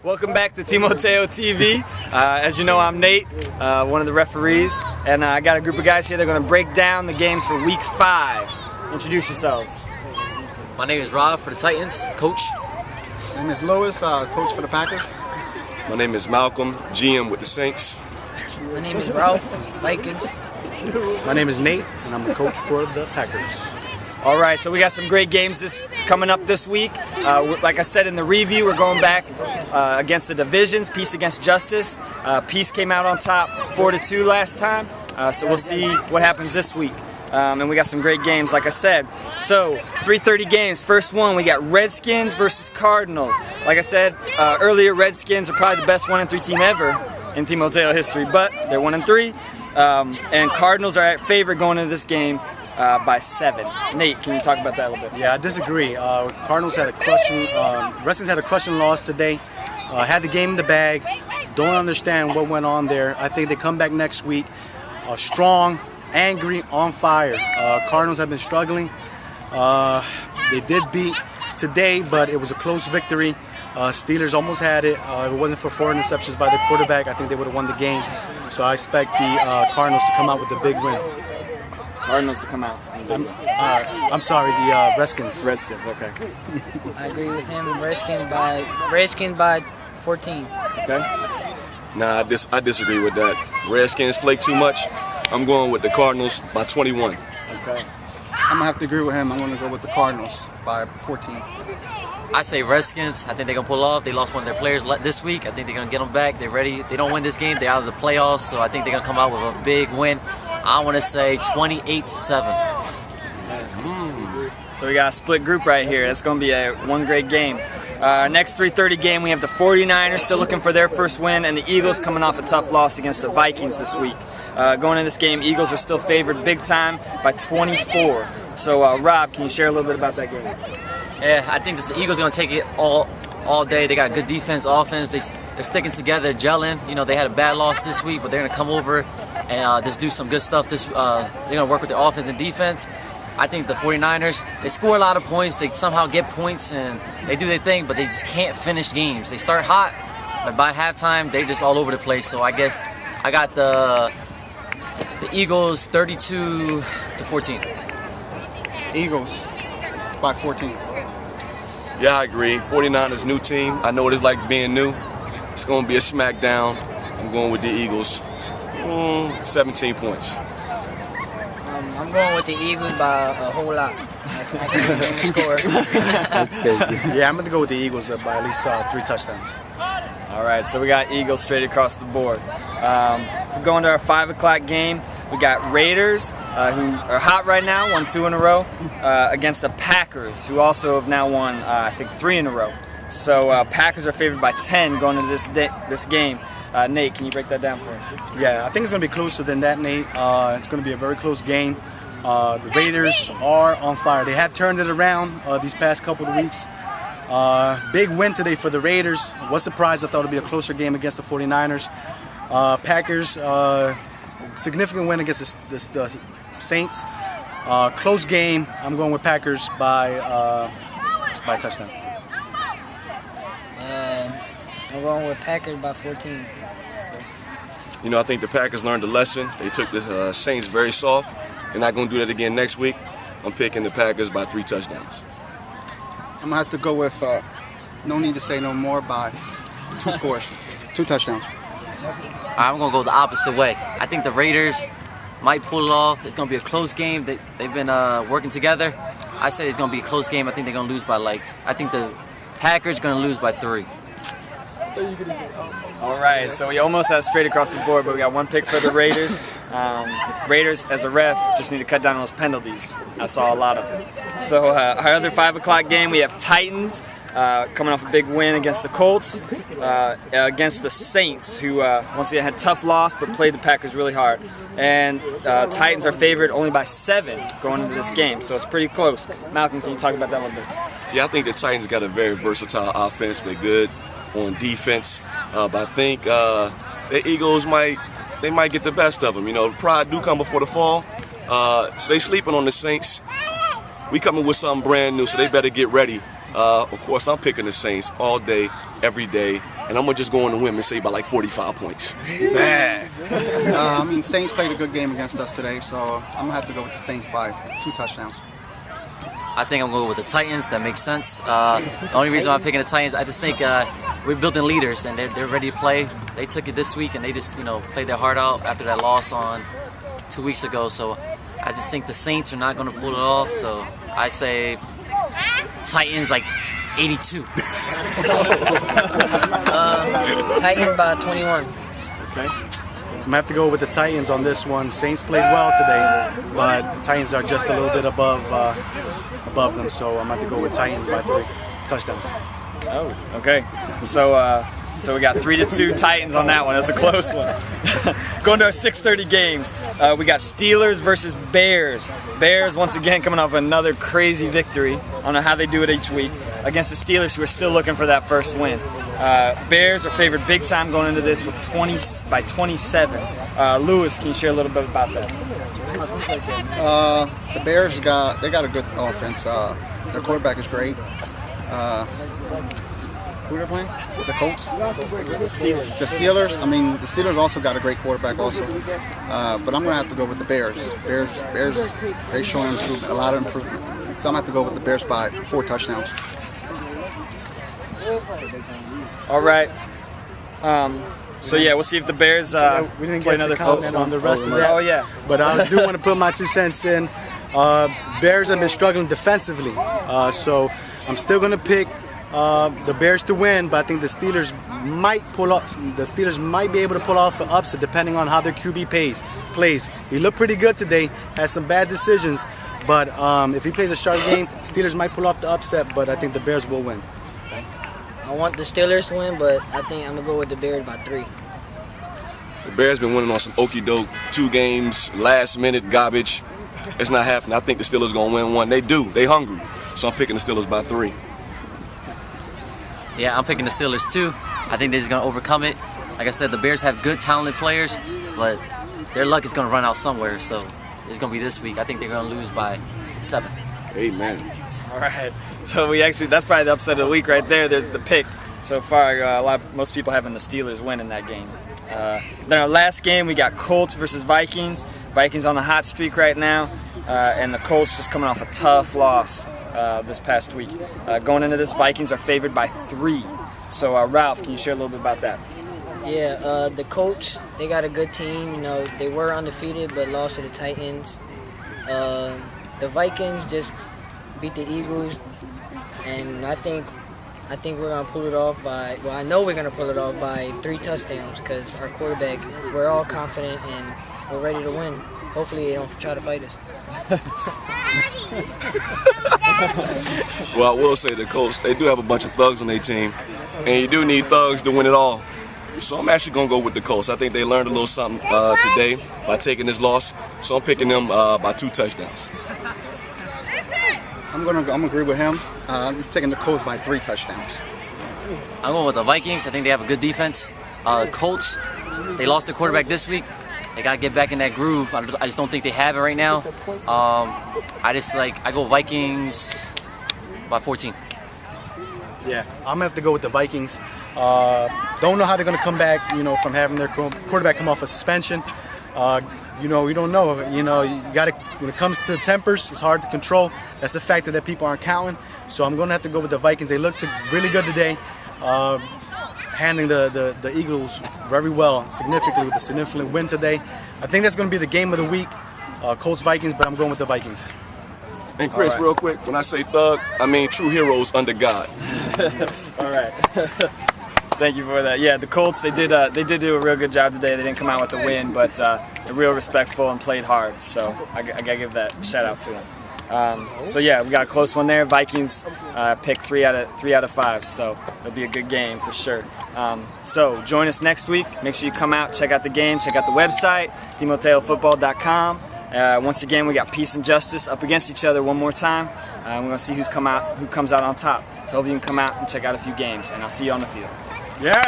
Welcome back to Timoteo TV. As you know, I'm Nate, one of the referees, and I got a group of guys here. They're going to break down the games for Week 5. Introduce yourselves. My name is Rob for the Titans, coach. My name is Lois, coach for the Packers. My name is Malcolm, GM with the Saints. My name is Ralph, Vikings. My name is Nate, and I'm the coach for the Packers. All right, so we got some great games coming up this week. Like I said in the review, we're going back against the divisions, Peace against Justice. Peace came out on top 4-2 last time, so we'll see what happens this week. And we got some great games, like I said. So, 3:30 games. First one, we got Redskins versus Cardinals. Like I said earlier, Redskins are probably the best 1-3 team ever in Timoteo history, but they're 1-3. And Cardinals are at favorite going into this game by 7. Nate, can you talk about that a little bit? Yeah, I disagree. Cardinals had a crushing, Redskins had a crushing loss today. Had the game in the bag. Don't understand what went on there. I think they come back next week strong, angry, on fire. Cardinals have been struggling. They did beat today, but it was a close victory. Steelers almost had it. If it wasn't for 4 interceptions by the quarterback, I think they would have won the game. So I expect the Cardinals to come out with a big win. Cardinals to come out. I'm sorry, the Redskins. Redskins, okay. I agree with him. Redskins by 14. Okay. Nah, I disagree with that. Redskins flake too much. I'm going with the Cardinals by 21. Okay. I'm going to have to agree with him. I'm going to go with the Cardinals by 14. I say Redskins. I think they're going to pull off. They lost one of their players this week. I think they're going to get them back. They're ready. They don't win this game, they're out of the playoffs, so I think they're going to come out with a big win. I want to say 28-7. So we got a split group right here. That's going to be one great game. Next 3:30 game, we have the 49ers still looking for their first win, and the Eagles coming off a tough loss against the Vikings this week. Going into this game, Eagles are still favored big time by 24. So Rob, can you share a little bit about that game? Yeah, I think the Eagles are going to take it all day. They got good defense, offense. They're sticking together, gelling. You know, they had a bad loss this week, but they're going to come over and just do some good stuff. They're going to work with their offense and defense. I think the 49ers, they score a lot of points. They somehow get points, and they do their thing, but they just can't finish games. They start hot, but by halftime, they're just all over the place. So I guess I got the Eagles 32-14. Eagles by 14. Yeah, I agree. 49ers new team. I know what it's like being new. It's going to be a smackdown. I'm going with the Eagles. 17 points. I'm going with the Eagles by a whole lot. I can name the score. Yeah, I'm going to go with the Eagles by at least 3 touchdowns. All right, so we got Eagles straight across the board. If we're going to our 5 o'clock game, we got Raiders, who are hot right now, won 2 in a row, against the Packers, who also have now won, I think, 3 in a row. So Packers are favored by 10 going into this game. Nate, can you break that down for us? Yeah, I think it's going to be closer than that, Nate. It's going to be a very close game. The Raiders are on fire. They have turned it around these past couple of weeks. Big win today for the Raiders. Was surprised. I thought it would be a closer game against the 49ers. Packers, significant win against the Saints. Close game. I'm going with Packers by a touchdown. I'm going with Packers by 14. You know, I think the Packers learned a lesson. They took the Saints very soft. They're not going to do that again next week. I'm picking the Packers by 3 touchdowns. I'm going to have to go with, no need to say no more, by 2 scores, 2 touchdowns. I'm going to go the opposite way. I think the Raiders might pull it off. It's going to be a close game. They've been working together. I say it's going to be a close game. I think they're going to lose by I think the Packers are going to lose by 3. All right, so we almost have straight across the board, but we got 1 pick for the Raiders. Raiders, as a ref, just need to cut down those penalties. I saw a lot of them. So our other 5 o'clock game, we have Titans coming off a big win against the Colts, against the Saints, who once again had a tough loss but played the Packers really hard. And Titans are favored only by 7 going into this game, so it's pretty close. Malcolm, can you talk about that a little bit? Yeah, I think the Titans got a very versatile offense. They're good on defense, but I think the Eagles might get the best of them. You know, pride do come before the fall, so they sleeping on the Saints. We coming with something brand new, so they better get ready. Of course, I'm picking the Saints all day, every day. and I'm gonna just go on the whim and say by like 45 points. Bad. I mean, Saints played a good game against us today, so I'm gonna have to go with the Saints by 2 touchdowns. I think I'm going with the Titans. That makes sense. The only reason I'm picking the Titans, I just think we're building leaders, and they're ready to play. They took it this week, and they just played their heart out after that loss on 2 weeks ago. So I just think the Saints are not going to pull it off. So I say Titans like 82. Titans by 21. Okay. I'm gonna have to go with the Titans on this one. Saints played well today, but the Titans are just a little bit above them, so I'm gonna have to go with Titans by 3 touchdowns. Oh, okay. So we got 3-2 Titans on that one. That's a close one. Going to our 6:30 games, we got Steelers versus Bears. Bears once again coming off another crazy victory. I don't know how they do it each week against the Steelers, who are still looking for that first win. Bears are favored big time going into this with 27. Lewis, can you share a little bit about that? The Bears got a good offense. Their quarterback is great. Who they're playing? The Colts? The Steelers. I mean, the Steelers also got a great quarterback also. But I'm going to have to go with the Bears. Bears, they show a lot of improvement. So I'm going to have to go with the Bears by 4 touchdowns. All right. So yeah, we'll see if the Bears we didn't play get another to comment close on one. the rest of that. Oh yeah. But I do want to put my 2 cents in. Bears have been struggling defensively, so I'm still going to pick the Bears to win. But I think the Steelers might pull off. The Steelers might be able to pull off an upset depending on how their QB plays. He looked pretty good today. Had some bad decisions, but if he plays a sharp game, Steelers might pull off the upset. But I think the Bears will win. I want the Steelers to win, but I think I'm going to go with the Bears by 3. The Bears been winning on some okie doke, 2 games, last minute garbage. It's not happening. I think the Steelers gonna win one. They do. They hungry. So I'm picking the Steelers by 3. Yeah, I'm picking the Steelers too. I think they're just going to overcome it. Like I said, the Bears have good, talented players, but their luck is going to run out somewhere. So it's going to be this week. I think they're going to lose by 7. Amen. All right. So that's probably the upset of the week right there. There's the pick. So far, most people having the Steelers win in that game. Then our last game, we got Colts versus Vikings. Vikings on a hot streak right now, and the Colts just coming off a tough loss this past week. Going into this, Vikings are favored by 3. So Ralph, can you share a little bit about that? Yeah, the Colts, they got a good team. They were undefeated but lost to the Titans. The Vikings just beat the Eagles, and I think we're gonna pull it off by. Well, I know we're gonna pull it off by 3 touchdowns because our quarterback. We're all confident and we're ready to win. Hopefully, they don't try to fight us. Well, I will say the Colts, they do have a bunch of thugs on their team, and you do need thugs to win it all. So I'm actually gonna go with the Colts. I think they learned a little something today by taking this loss. So I'm picking them by 2 touchdowns. I'm gonna agree with him. I'm taking the Colts by 3 touchdowns. I'm going with the Vikings. I think they have a good defense. Colts, they lost their quarterback this week. They got to get back in that groove. I just don't think they have it right now. I go Vikings by 14. Yeah, I'm gonna have to go with the Vikings. Don't know how they're gonna come back, from having their quarterback come off a suspension. We don't know. You gotta. When it comes to tempers, it's hard to control. That's a factor that people aren't counting. So I'm gonna have to go with the Vikings. They looked really good today, handling the Eagles very well, significantly with a significant win today. I think that's gonna be the game of the week, Colts Vikings. But I'm going with the Vikings. And Chris, All right. real quick, when I say thug, I mean true heroes under God. All right. Thank you for that. Yeah, the Colts, they did do a real good job today. They didn't come out with a win, but they're real respectful and played hard. So I gotta give that shout out to them. So yeah, we got a close one there. Vikings picked 3 out of 5. So it'll be a good game for sure. So join us next week. Make sure you come out, check out the game, check out the website, TimoteoFootball.com. Once again, we got peace and justice up against each other one more time. We're gonna see who comes out on top. So hope you can come out and check out a few games, and I'll see you on the field. Yeah.